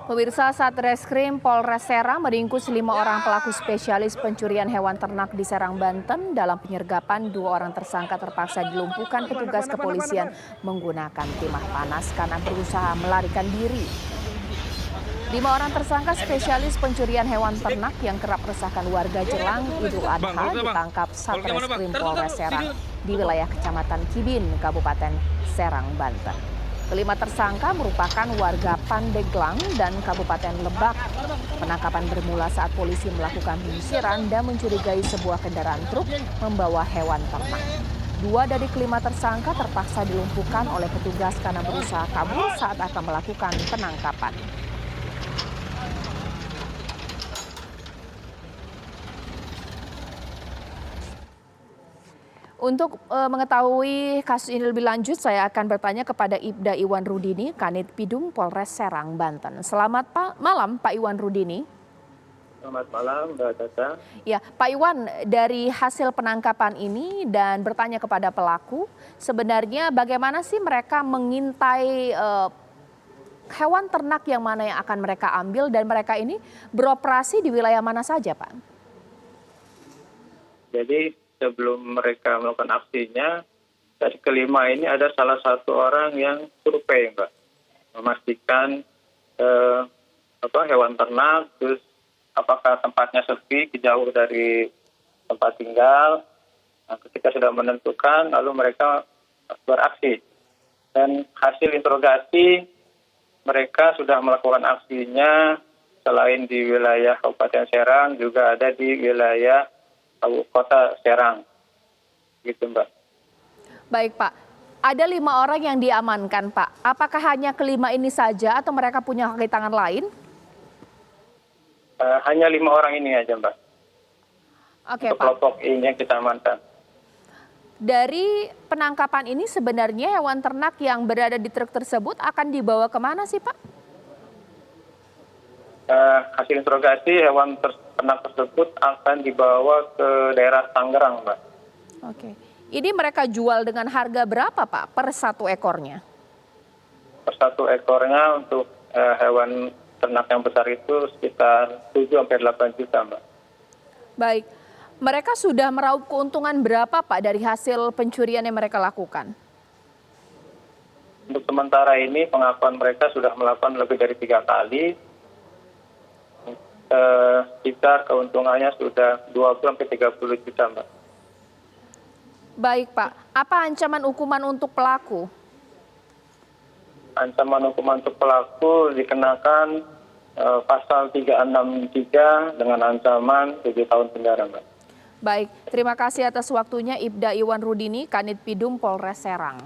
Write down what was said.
Pemirsa, Satreskrim Polres Serang meringkus 5 orang pelaku spesialis pencurian hewan ternak di Serang, Banten. Dalam penyergapan, 2 orang tersangka terpaksa dilumpuhkan petugas kepolisian menggunakan timah panas karena berusaha melarikan diri. 5 orang tersangka spesialis pencurian hewan ternak yang kerap meresahkan warga jelang Idul Adha ditangkap Satreskrim Polres Serang di wilayah Kecamatan Kibin, Kabupaten Serang, Banten. Kelima tersangka merupakan warga Pandeglang dan Kabupaten Lebak. Penangkapan bermula saat polisi melakukan penyisiran dan mencurigai sebuah kendaraan truk membawa hewan ternak. 2 dari kelima tersangka terpaksa dilumpuhkan oleh petugas karena berusaha kabur saat akan melakukan penangkapan. Untuk mengetahui kasus ini lebih lanjut, saya akan bertanya kepada Ibda Iwan Rudini, Kanit Pidum Polres Serang, Banten. Selamat malam, Pak Iwan Rudini. Selamat malam, Mbak Tata. Ya, Pak Iwan, dari hasil penangkapan ini dan bertanya kepada pelaku, sebenarnya bagaimana sih mereka mengintai hewan ternak yang mana yang akan mereka ambil dan mereka ini beroperasi di wilayah mana saja, Pak? Jadi sebelum mereka melakukan aksinya, dari kelima ini ada salah satu orang yang survei, Mbak, memastikan hewan ternak, terus apakah tempatnya sepi, jauh dari tempat tinggal. Nah, ketika sudah menentukan, lalu mereka beraksi. Dan hasil interogasi, mereka sudah melakukan aksinya selain di wilayah Kabupaten Serang, juga ada di wilayah Kota Serang, gitu, Mbak. Baik, Pak. Ada 5 orang yang diamankan, Pak. Apakah hanya kelima ini saja atau mereka punya kaki tangan lain? Hanya 5 orang ini aja, Mbak. Oke, untuk Pak. Kelompok ini yang kita amankan. Dari penangkapan ini sebenarnya hewan ternak yang berada di truk tersebut akan dibawa kemana sih, Pak? Hasil interogasi hewan ternak tersebut akan dibawa ke daerah Tangerang, Mbak. Oke. Ini mereka jual dengan harga berapa, Pak, per 1 ekornya? Per 1 ekornya untuk hewan ternak yang besar itu sekitar 7-8 juta, Mbak. Baik. Mereka sudah meraup keuntungan berapa, Pak, dari hasil pencurian yang mereka lakukan? Untuk sementara ini pengakuan mereka sudah melakukan lebih dari 3 kali. Sekitar keuntungannya sudah 20-30 juta, Mbak. Baik, Pak. Apa ancaman hukuman untuk pelaku? Ancaman hukuman untuk pelaku dikenakan pasal 363 dengan ancaman 7 tahun penjara, Mbak. Baik, terima kasih atas waktunya Ibda Iwan Rudini, Kanit Pidum Polres Serang.